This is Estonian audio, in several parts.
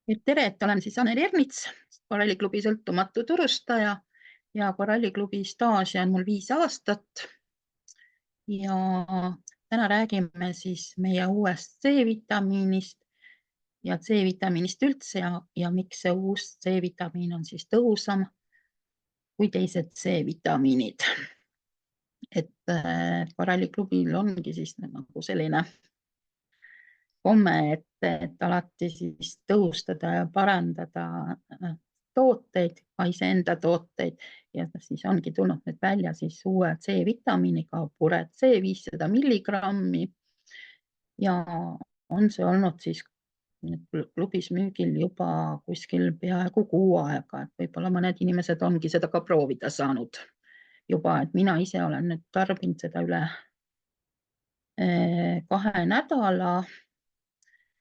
Tere, et olen siis Anneli Ernits, koralliklubi sõltumatu turustaja ja koralliklubi staaži on mul 5 aastat. Ja täna räägime siis meie uuest C-vitamiinist ja C-vitamiinist üldse ja miks see uus C-vitamiin on siis tõhusam kui teised C-vitamiinid. Koralliklubil ongi siis nagu selline komme, et alati siis tõhustada ja parandada tooteid, ka iseenda tooteid ja siis ongi tulnud nüüd välja siis uue C-vitamiiniga Puret C 500 milligrammi ja on see olnud siis klubis müügil juba kuskil peaaegu 2 aega, et võib-olla mõned inimesed ongi seda ka proovida saanud juba, et mina ise olen nüüd tarbinud seda üle 2 nädala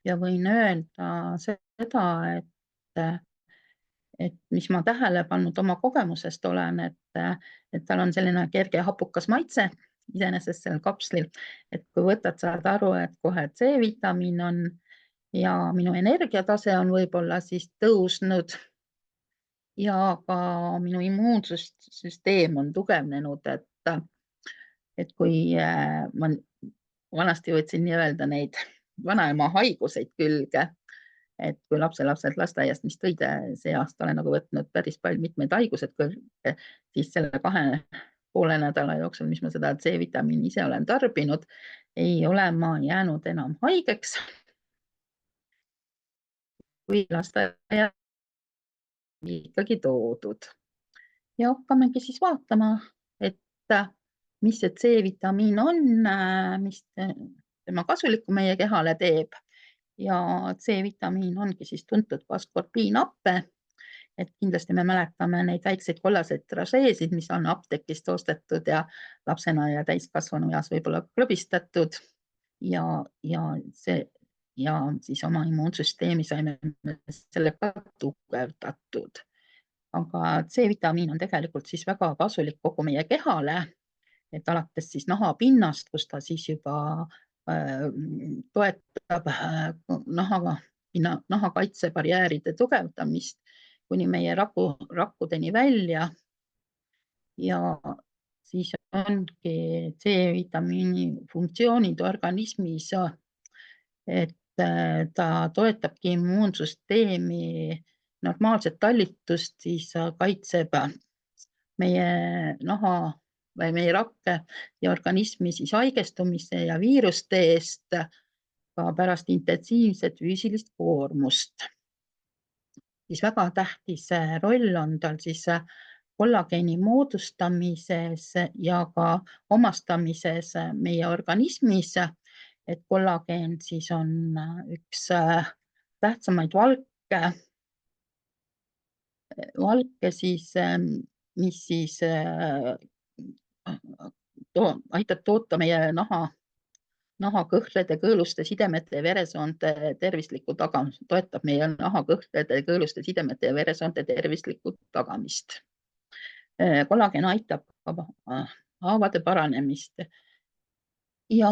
ja võin öelda seda, et mis ma tähele pannud oma kogemusest olen, et tal on selline kerge hapukas maitse iseenesest sellel kapslil, et kui võtad, saad aru, et kohe C-vitamiin on ja minu energiatase on võib-olla siis tõusnud ja ka minu immuunsüsteem on tugevnenud, et kui ma vanasti võtsin nii-öelda neid vanaema haiguseid külge, et kui lapselapsed lasteaiast, mis tõid, see aasta olen nagu võtnud päris palju mitmeid haigused külge, siis selle 2,5 nädala jooksul, mis ma seda C-vitamiini ise olen tarbinud, ei ole ma jäänud enam haigeks. Kui lasteaia ikkagi toodud. Ja hakkamegi siis vaatama, et mis see C-vitamiin on, mis tema kasulikku meie kehale teeb. Ja C-vitamiin ongi siis tuntud askorbiinappe, et kindlasti me mäletame neid väikseid kollaseid traseesid, mis on apteekist ostetud ja lapsena ja täiskasvanu eas võib-olla klõbistatud ja siis oma immuunsüsteemi saime sellega tugevdatud. Aga C-vitamiin on tegelikult siis väga kasulik kogu meie kehale, et alates siis nahapinnast, kus ta siis juba toetab nahakaitsebarjääride tugevdamist kuni meie rakkudeni välja. Ja siis ongi C-vitamiini funktsioonid organismis, et ta toetabki immuunsüsteemi normaalset talitust, siis kaitseb meie naha või meie rakke ja organismi siis haigestumise ja viiruste eest ka pärast intensiivset füüsilist koormust. Siis väga tähtis roll on tal siis kollageeni moodustamises ja ka omastamises meie organismis, et kollageen siis on üks tähtsamaid valke siis, mis siis aitab toota meie nahakõhklede, kõõluste, sidemete ja veresoonte tervislikku tagamist, toetab meie nahakõhklede, kõõluste, sidemete ja veresoonte tervislikku tagamist. Kollageen aitab haavade paranemist ja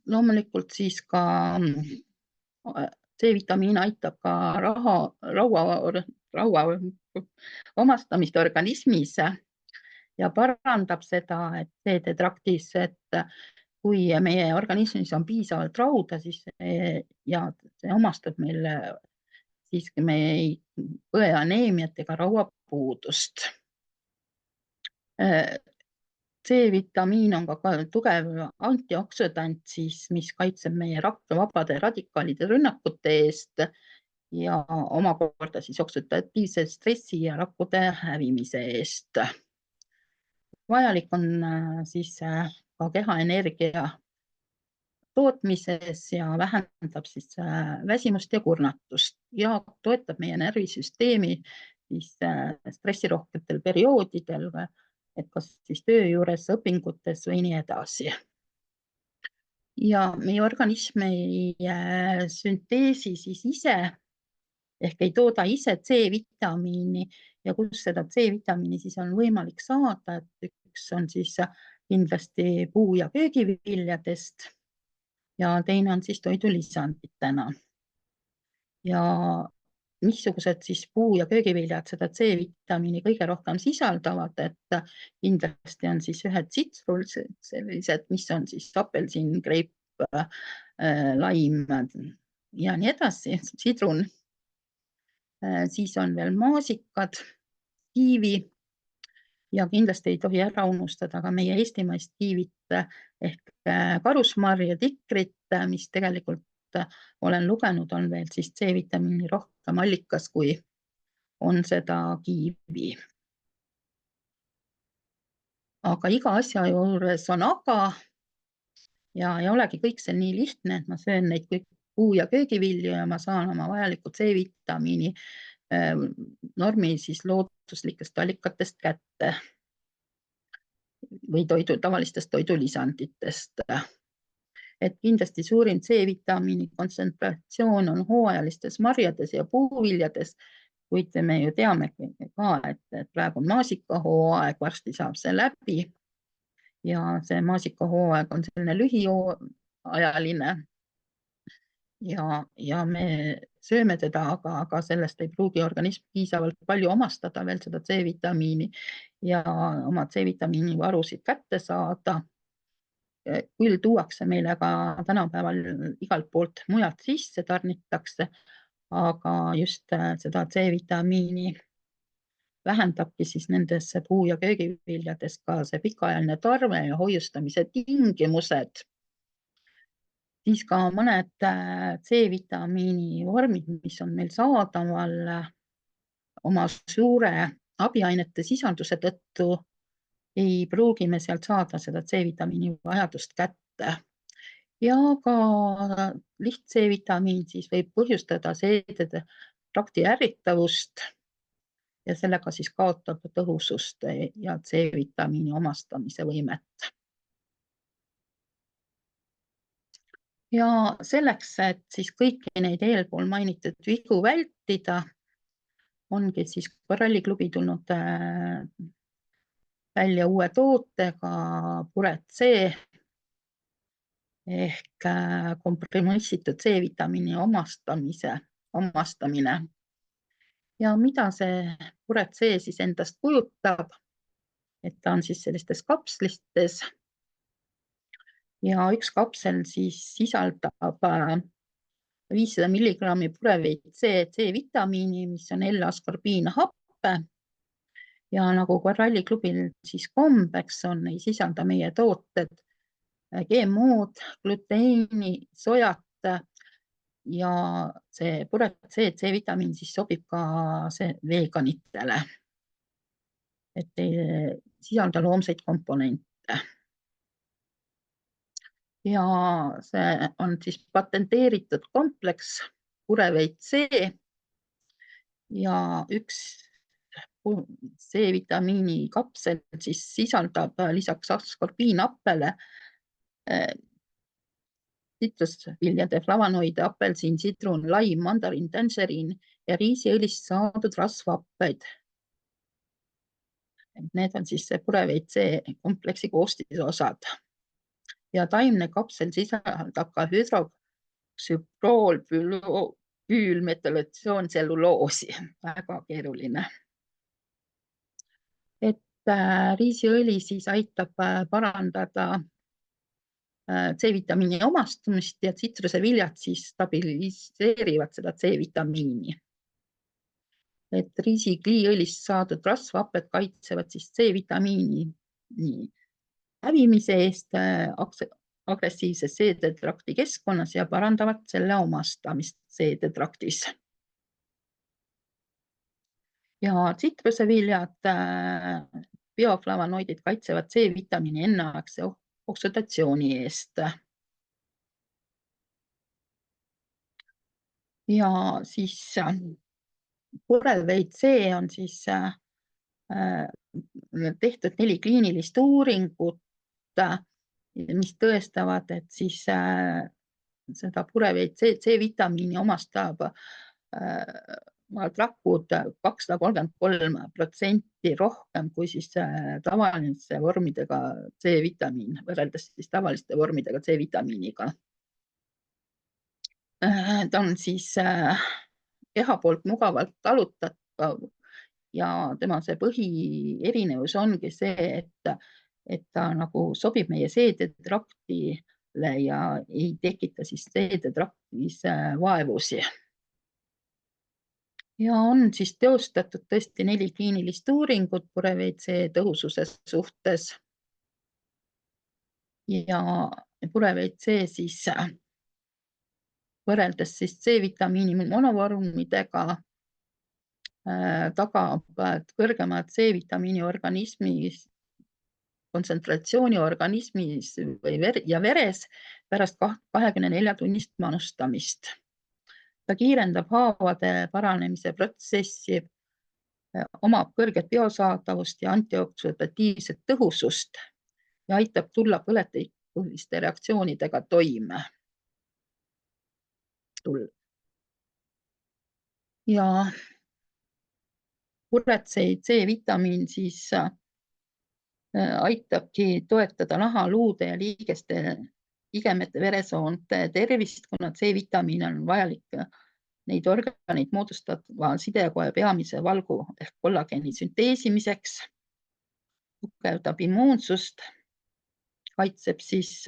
loomulikult siis ka C-vitamiin aitab ka raua omastamist organismis ja parandab seda, et seedetraktis, et kui meie organismis on piisavalt rauda, siis ja see omastab meile siiski me ei põe aneemiat ega rauapuudust. C-vitamiin on ka tugev antioksüdant, siis, mis kaitseb meie rakke vabade radikaalide rünnakute eest ja omakorda siis oksüdatiivse stressi ja rakkude hävimise eest. Vajalik on siis ka kehaenergia tootmises ja vähendab siis väsimust ja kurnatust ja toetab meie närvisüsteemi siis stressirohketel perioodidel, et kas siis töö juures, õpingutes või nii edasi. Ja meie organism ei sünteesi siis ise ehk ei tooda ise C-vitamiini ja kus seda C-vitamiini siis on võimalik saada, et üks on siis kindlasti puu- ja köögiviljadest ja teine on siis toidulisanditena. Ja missugused siis puu- ja köögiviljad seda C-vitamiini kõige rohkem sisaldavad, et kindlasti on siis ühed tsitrul sellised, mis on siis apelsin, greip, laim ja nii edasi, sidrun. Siis on veel maasikad, kiivi ja kindlasti ei tohi ära unustada ka meie eestimaist kiivit ehk karusmarja, tikrit, mis tegelikult olen lugenud, on veel siis C-vitamiini rohkem allikas, kui on seda kiivi. Aga iga asja juures on aga ja ei olegi kõik see nii lihtne, et ma söön neid kõik puu- ja köögivilju ja ma saan oma vajaliku C-vitamiini normi siis looduslikest allikatest kätte või tavalistest toidulisanditest. Et kindlasti suurim C-vitamiini kontsentratsioon on hooajalistes marjades ja puuviljades, kuid me ju teame ka, et praegu on maasikahooaeg, varsti saab see läbi ja see maasikahooaeg on selline lühiajaline ja me sööme teda, aga sellest ei pruugi organism piisavalt palju omastada veel seda C-vitamiini ja oma C-vitamiini varusid kätte saada. Küll tuuakse meile ka tänapäeval igalt poolt mujalt sisse, tarnitakse, aga just seda C-vitamiini vähendabki siis nendes puu- ja köögiviljades ka see pikaajaline tarve ja hoiustamise tingimused. Siis ka mõned C-vitamiini vormid, mis on meil saadaval oma suure abiainete sisalduse tõttu, ei pruugi me sealt saada seda C-vitamiini vajadust kätte. Ja ka liht C-vitamiin siis võib põhjustada seedetrakti ärritavust ja sellega siis kaotab tõhusust ja C-vitamiini omastamise võimet. Ja selleks, et siis kõiki neid eelpool mainitud vigu vältida, ongi siis Koralliklubi tulnud välja uue tootega Puret C ehk komprimissitud C-vitamiini omastamine. Ja mida see Puret C siis endast kujutab? Et ta on siis sellistes kapslistes ja üks kapsel siis sisaldab 500 milligrammi Pureveit C-vitamiini, mis on L-askorbiinhappe ja nagu Koralliklubil siis kombeks on, ei sisalda meie tooted GMO-d, gluteeni, sojat ja see Puret C-vitamiin siis sobib ka veganitele, et ei sisalda loomseid komponente. Ja see on siis patenteeritud kompleks Pureveit C ja üks C-vitamiini kapsel siis sisaldab lisaks askorbiinhappele tsitrusviljade flavonoide, apelsin, sidrun, laim, mandariin, tanžeriin ja riisiõlist saadud rasvhappeid. Need on siis Pureveit C kompleksi koostisosad. Ja taimne kapsel sisaldab ka hüdroksüproolbüülmetallatsioonselluloosi. Väga keeruline. Et riisiõli siis aitab parandada C-vitamiini omastumist ja tsitruseviljad siis stabiliseerivad seda C-vitamiini. Et riisikliiõlist saadud rasvhapped kaitsevad siis C-vitamiini hävimise eest agressiivses seedetrakti keskkonnas ja parandavad selle omastamist seedetraktis. Ja tsitruseviljad, bioflavonoidid kaitsevad C-vitamiini enneaegse oksidatsiooni eest. Ja siis Pureveit C on siis tehtud 4 kliinilist uuringut, mis tõestavad, et siis seda Pureveit C-vitamiini omastab rakud 233% rohkem kui siis tavaliste vormidega C-vitamiin, võrreldes siis tavaliste vormidega C-vitamiiniga. Ta on siis keha poolt mugavalt talutatav ja tema see põhierinevus ongi see, et ta nagu sobib meie seedetraktile ja ei tekita siis seedetraktis vaevusi. Ja on siis teostatud tõesti 4 kliinilist uuringut Pureveit-C tõhususe suhtes. Ja Pureveit-C siis võrreldes siis C-vitamiini monovormidega tagab kõrgemad C-vitamiini organismis kontsentratsiooni organismis ja veres pärast 24 tunnist manustamist. Ta kiirendab haavade paranemise protsessi, omab kõrget biosaadavust ja antioksidatiivset tõhusust ja aitab tulla põletikuliste reaktsioonidega toime. Ja Pureveit C-vitamiin siis aitabki toetada naha, luude ja ligemete veresoonte tervist, kuna C-vitamiin on vajalik neid organeid moodustava sidekoe peamise valgu ehk kollageeni sünteesimiseks, tugevdab immuunsust, kaitseb siis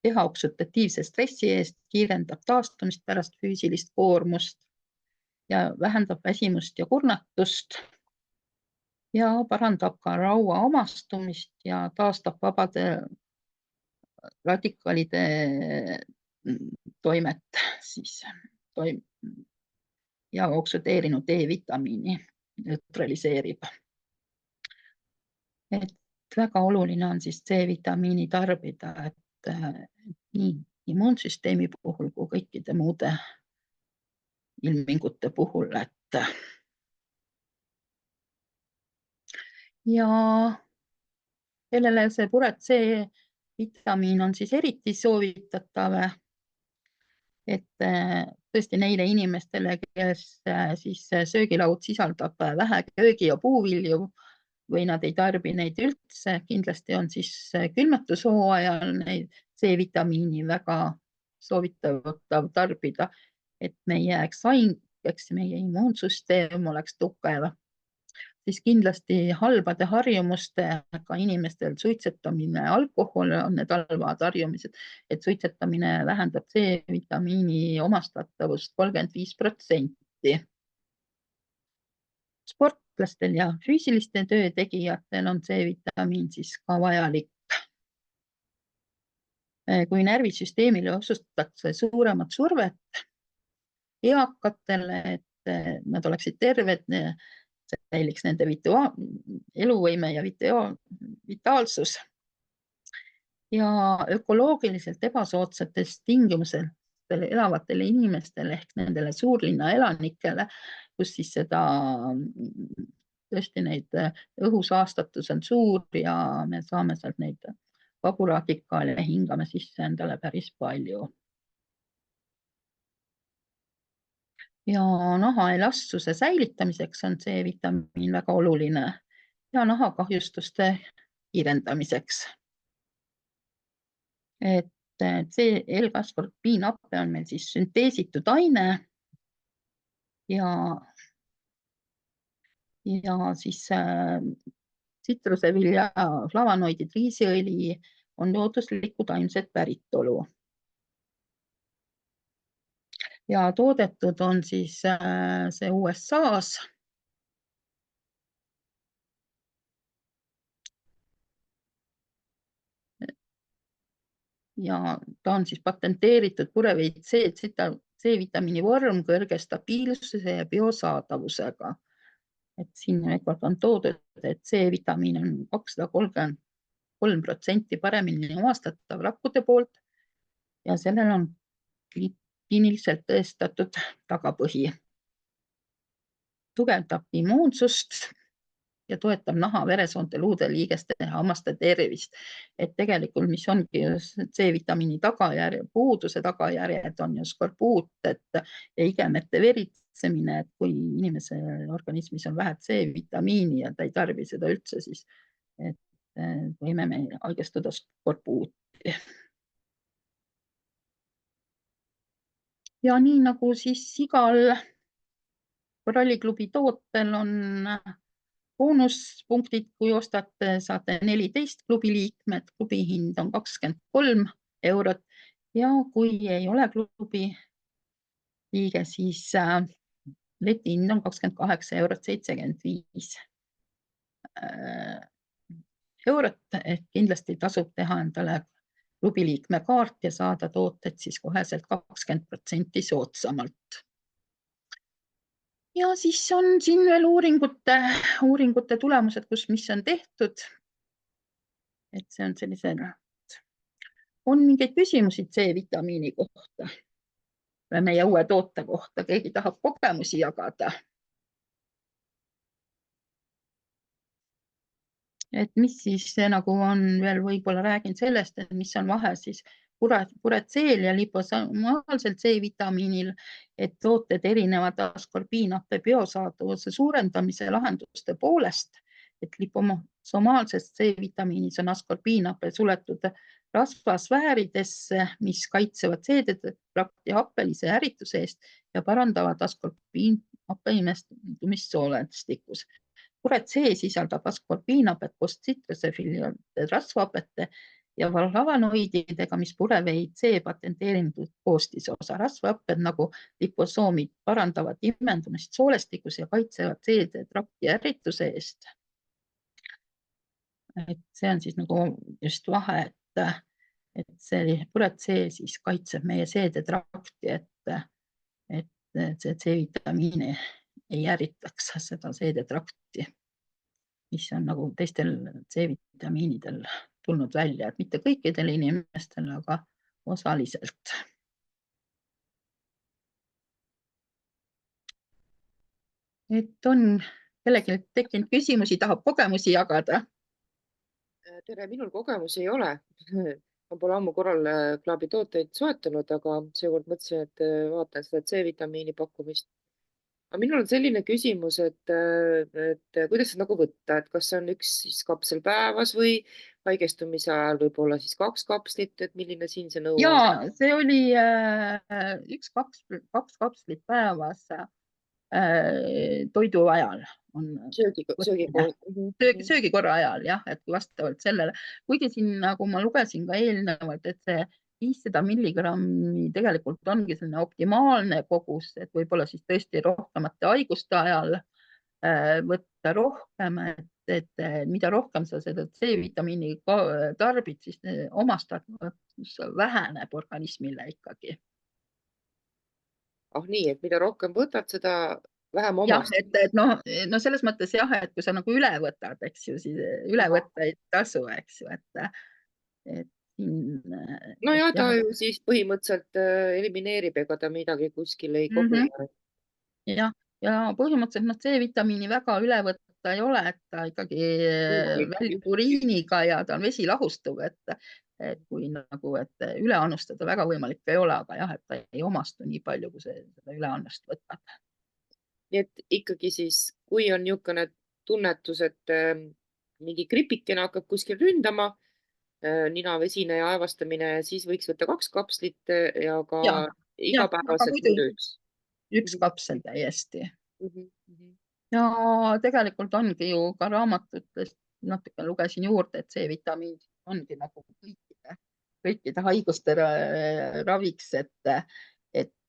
keha oksüdatiivse stressi eest, kiirendab taastumist pärast füüsilist koormust ja vähendab väsimust ja kurnatust ja parandab ka raua omastumist ja taastab vabade radikaalide toimet siis ja oksüdeerinud D-vitamiini neutraliseerib. Et väga oluline on siis C-vitamiini tarbida, et nii immuunsüsteemi puhul kui kõikide muude ilmingute puhul, et ja kellele see Pureveit-C-vitamiin on siis eriti soovitatav, et tõesti neile inimestele, kes siis söögilaud sisaldab vähe köögi- ja puuvilju või nad ei tarbi neid üldse, kindlasti on siis külmetushooajal neid C-vitamiini väga soovitatav tarbida, et me ei jääks haigeks ja meie immuunsüsteem oleks tugev. Siis kindlasti halbade harjumustega inimestel suitsetamine, alkohol on need halvad harjumised, et suitsetamine vähendab C-vitamiini omastatavust 35%. Sportlastel ja füüsiliste töötegijatel on C-vitamiin siis ka vajalik. Kui närvisüsteemile osustatakse suuremat survet eakatele, et nad oleksid terved, säiliks nende eluvõime ja vitaalsus. Ja ökoloogiliselt ebasoodsates tingimustel elavatele inimestele ehk nendele suurlinna elanikele, kus siis tõesti neid õhusaastatus on suur ja me saame sealt neid vaburadikaale ja hingame sisse endale päris palju. Ja naha elastsuse säilitamiseks on C-vitamiin väga oluline ja nahakahjustuste kiirendamiseks. Et L-kaskorbiinhappe on meil siis sünteesitud aine ja siis tsitrusevilja, flavonoidid, riisiõli on looduslikud taimset päritolu. Ja toodetud on siis see USA-s. Ja ta on siis patenteeritud Pureveit-C-vitamiini vorm kõrge stabiilsuse ja biosaadavusega. Et siin on toodud, et C-vitamiin on 233% paremini omastatav rakkude poolt ja sellel on kliiniliselt tõestatud tagapõhi. Tugevdab immuunsust ja toetab naha, veresoonte, luude, liigeste ja hammaste tervist. Et tegelikult, mis ongi C-vitamiini puuduse tagajärjed on ju skorbuut, ja igemete veritsemine, et kui inimese organismis on vähe C-vitamiini ja ta ei tarbi seda üldse, siis võime me haigestuda skorbuuti. Ja nii nagu siis igal Koralliklubi tootel on boonuspunktid, kui ostate, saate 14 klubi liikmed, klubi hind on 23 eurot ja kui ei ole klubi liige, siis leti hind on 28 eurot 75 eurot, ehk kindlasti tasub teha endale klubi liikme kaart ja saada tooted siis koheselt 20% soodsamalt. Ja siis on siin veel uuringute tulemused, mis on tehtud. Et see on sellisena. On mingeid küsimusi C-vitamiini kohta või meie uue toote kohta? Keegi tahab kogemusi jagada? Et mis siis nagu on veel, võib-olla räägin sellest, et mis on vahe siis Puretseel ja liposomaalsel C-vitamiinil, et tooted erinevad askorbiinhappe biosaadavuse suurendamise lahenduste poolest, et liposomaalses C-vitamiinis on askorbiinhappe suletud rasvasfääridesse, mis kaitsevad seedetrakti happelise ärrituse eest ja parandavad askorbiinhappe imestumist soolestikus. Puret C sisaldab askorbiinhapet koos tsitrusefilide rasvhapete ja vallavanoididega, mis pureveid C patenteeritud koostisosa. Rasvhapped nagu liposoomid parandavad imendumist soolestikus ja kaitsevad seedetrakti ärrituse eest. Et see on siis nagu just vahe, et see Puret C siis kaitseb meie seedetrakti, et see C-vitamiini ei ärritaks seda seedetrakti, mis on nagu teistel C-vitamiinidel tulnud välja, et mitte kõikidel inimestel, aga osaliselt. Et on kellelgi tekkinud küsimusi, tahab kogemusi jagada? Tere, minul kogemusi ei ole. Ma pole ammu korralklaabi tooteid soetanud, aga seekord mõtlesin, et vaatan seda C-vitamiini pakkumist. Aga minul on selline küsimus, et kuidas seda nagu võtta, et kas see on üks siis kapsel päevas või haigestumise ajal võib-olla siis 2 kapslit, et milline siin see nõu on? Ja, see oli 2 kapslit päevas toidu ajal. Söögikorra ajal, jah, et vastavalt sellele. Kuigi siin, nagu ma lugesin ka eelnevalt, et see 500 milligrammi tegelikult ongi selline optimaalne kogus, et võib-olla siis tõesti rohkemate haiguste ajal võtta rohkem, et mida rohkem sa seda C-vitamiini tarbid, siis omastatus väheneb organismile ikkagi. Nii, et mida rohkem võtad, seda vähem omast. Jah, et no selles mõttes jah, et kui sa nagu üle võtad, eks ju, siis üle võtta ei tasu, eks ju, et no ja ta ju siis põhimõtteliselt elimineerib, ega ta midagi kuskil ei kogu. Jah, ja põhimõtteliselt C-vitamiini väga üle võtta ei ole, et ta ikkagi väldib uriiniga ja ta on vesilahustuv, et kui nagu, et üle annustada väga võimalik ei ole, aga jah, et ta ei omastu nii palju, kui see üle annust võtab. Nii et ikkagi siis, kui on niisugune tunnetus, et mingi gripikene hakkab kuskil ründama, ninavesine ja aevastamine, siis võiks võtta 2 kapslit ja ka igapäevaselt üks kapsel täiesti. Ja tegelikult ongi ju ka raamatutest natuke lugesin juurde, et C-vitamiin ongi nagu kõikide haiguste raviks, et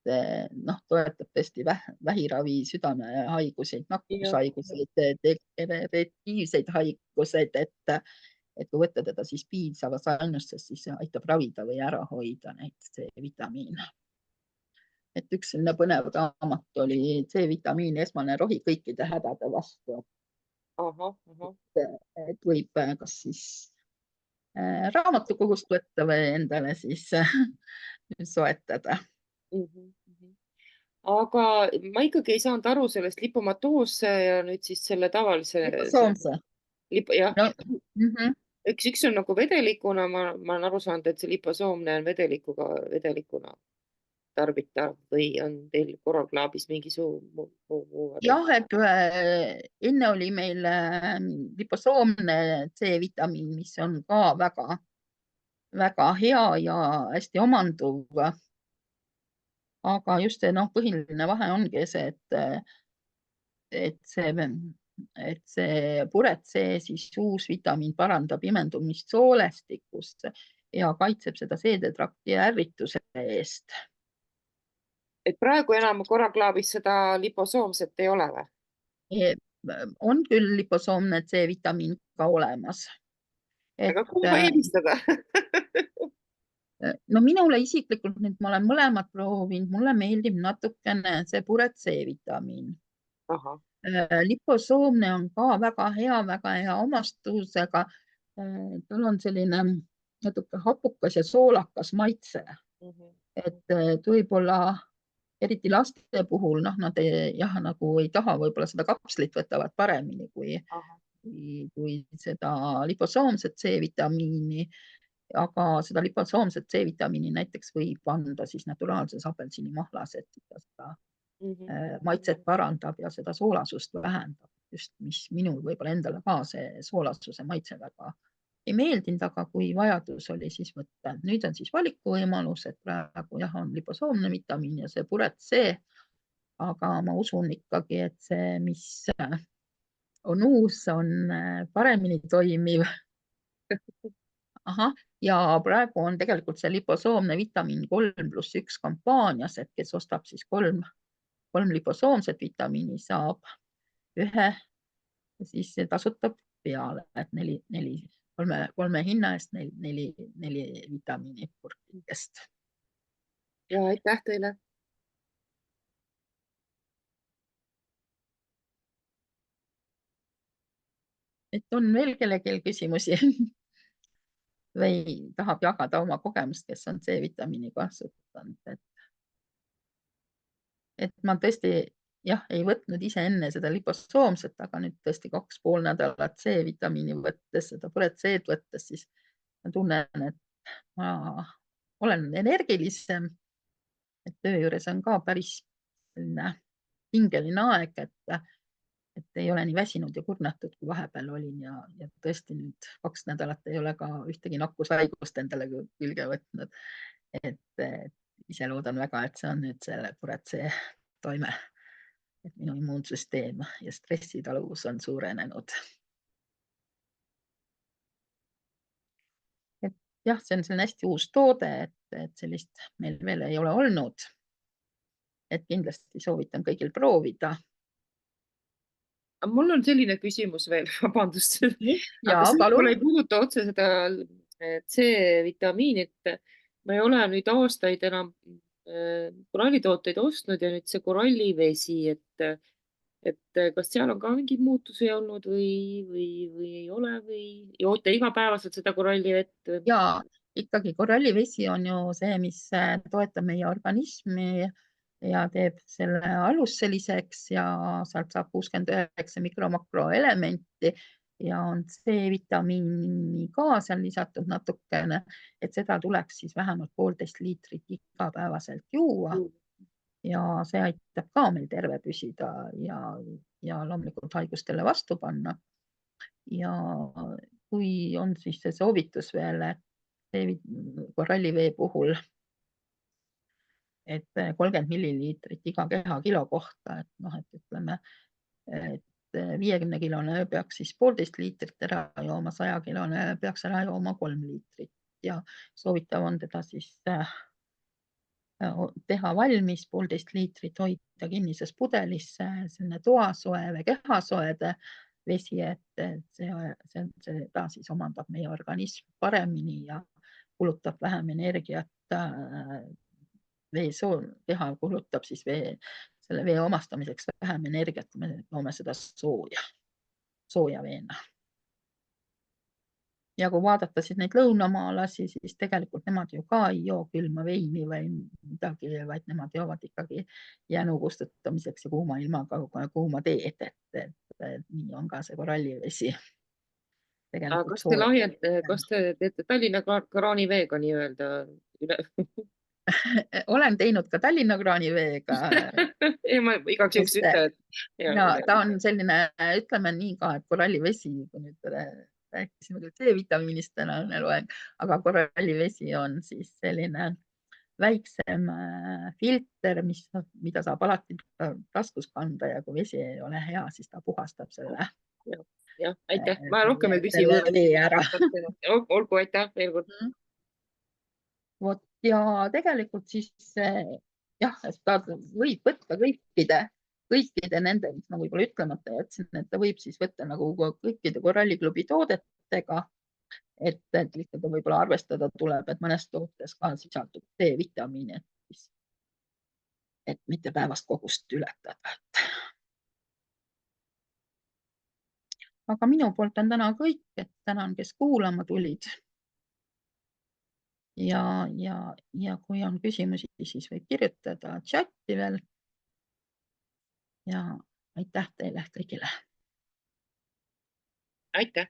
toetab tõesti vähiravi, südamehaiguseid, nakkushaiguseid, degeneratiivseid haiguseid, et kui võtta teda siis piisavas ainustes, siis aitab ravida või ära hoida neid C-vitamiin. Et üks selline põnev raamat oli C-vitamiin, esmane rohi kõikide hädade vastu. Et võib kas siis raamatukogust võtta või endale siis soetada. Aga ma ikkagi ei saanud aru sellest lipomatoose ja nüüd siis selle tavalise. Liposoomse. Jah. Üks on nagu vedelikuna, ma olen aru saanud, et see liposoomne on vedelikuna tarbitav või on teil korralklaabis mingi muu? Jah, et enne oli meil liposoomne C-vitamiin, mis on ka väga, väga hea ja hästi omanduv. Aga just see põhiline vahe ongi see, et see puret C siis uus vitamiin parandab imendumist soolestikust ja kaitseb seda seedetrakti ärrituse eest. Et praegu enam korraklaabis seda liposoomset ei ole või? On küll liposoomne C-vitamiin ka olemas. Aga kumba eelistada? No minule isiklikult nüüd ma olen mõlemad proovinud, mulle meeldib natukene see puret C-vitamiin. Ahah. Liposoomne on ka väga hea omastusega. Tal on selline natuke hapukas ja soolakas maitse. Et võib-olla eriti laste puhul, nad nagu ei taha võib-olla seda kapslit võtavad paremini kui seda liposoomset C-vitamiini, aga seda liposoomset C-vitamiini näiteks võib anda siis naturaalses apelsinimahlas, et seda maitset parandab ja seda soolasust vähendab, just mis minul võib-olla endale ka see soolasuse maitse väga ei meeldinud, aga kui vajadus oli, siis võtta. Nüüd on siis valikuvõimalus, et praegu jah, on liposoomne vitamiin ja see puret C, aga ma usun ikkagi, et see, mis on uus, on paremini toimiv. Ahah, ja praegu on tegelikult see liposoomne vitamiin 3+1 kampaanias, et kes ostab siis kolm liposoomset vitamiini, saab ühe siis tasutab peale, et kolme hinna eest neli vitamiini purkidest. Ja aitäh teile. Et on veel kellelgi küsimusi või tahab jagada oma kogemust, kes on C-vitamiini kasutanud. Et ma tõesti jah, ei võtnud ise enne seda liposoomset, aga nüüd tõesti 2,5 nädalat C-vitamiini võttes, seda puret C-d võttes, siis ma tunnen, et ma olen energilisem, et töö juures on ka päris pingeline aeg, et ei ole nii väsinud ja kurnatud, kui vahepeal olin ja tõesti nüüd 2 nädalat ei ole ka ühtegi nakkushaigust endale külge võtnud. Et ise loodan väga, et see on nüüd selle puret C toime, et minu immuunsüsteem ja stressitaluvus on suurenenud. Et jah, see on selline hästi uus toode, et sellist meil veel ei ole olnud. Et kindlasti soovitan kõigil proovida. Mul on selline küsimus veel, vabandust. Ja, Aga see palun. ei puuduta otse seda C-vitamiini, et ma ei ole nüüd aastaid enam korallitooteid ostnud ja nüüd see korallivesi, et kas seal on ka mingeid muutusi olnud või ei ole või joote igapäevaselt seda korallivett? Ja ikkagi korallivesi on ju see, mis toetab meie organismi ja teeb selle alusseliseks ja sealt saab 69 mikro-makroelementi ja on C-vitamiini ka seal lisatud natukene, et seda tuleks siis vähemalt 1,5 liitrit igapäevaselt juua. Ja see aitab ka meil terve püsida ja loomulikult haigustele vastu panna. Ja kui on siis see soovitus veel, et korallivee puhul, et 30 milliliitrit iga kehakilo kohta, et ütleme, et 50-kilone peaks siis 1,5 liitrit ära jooma, 100-kilone peaks ära jooma 3 liitrit ja soovitav on teda siis teha valmis 1,5 liitrit, hoida kinnises pudelis, selline toasoe või kehasoede vesi, et seda siis omandab meie organism paremini ja kulutab vähem energiat. Keha kulutab siis selle vee omastamiseks vähem energiat, kui me joome seda sooja veena. Ja kui vaadata siis neid lõunamaalasi, siis tegelikult nemad ju ka ei joo külma veini või midagi, vaid nemad joovad ikkagi jänu kustutamiseks ja kuuma ilmaga kuuma teed, et nii on ka see korallivesi. Aga kas te teete Tallinna kraaniveega nii-öelda üle? Olen teinud ka Tallinna kraaniveega. Ja ma igaks juhuks ütlen, ja ta on selline, ütleme nii ka, et korallivesi, kui nüüd rääkisime küll C-vitamiinist täna loen, aga korallivesi on siis selline väiksem filter, mida saab alati taskus kanda ja kui vesi ei ole hea, siis ta puhastab jah, aitäh. Ma rohkem ei küsi selle võõrast. vee ära. Olgu, aitäh veel kord. Vot ja tegelikult siis jah, et ta võib võtta kõikide nende, mis ma võib-olla ütlemata jätsin, et ta võib siis võtta nagu kõikide koralliklubi toodetega, et lihtsalt võib-olla arvestada tuleb, et mõnes tootes ka sisaldub D-vitamiini, et mitte päevast kogust ületada. Aga minu poolt on täna kõik, et tänan, kes kuulama tulid. Ja kui on küsimusi, siis võib kirjutada chatti veel. Ja aitäh teile kõigile. Aitäh.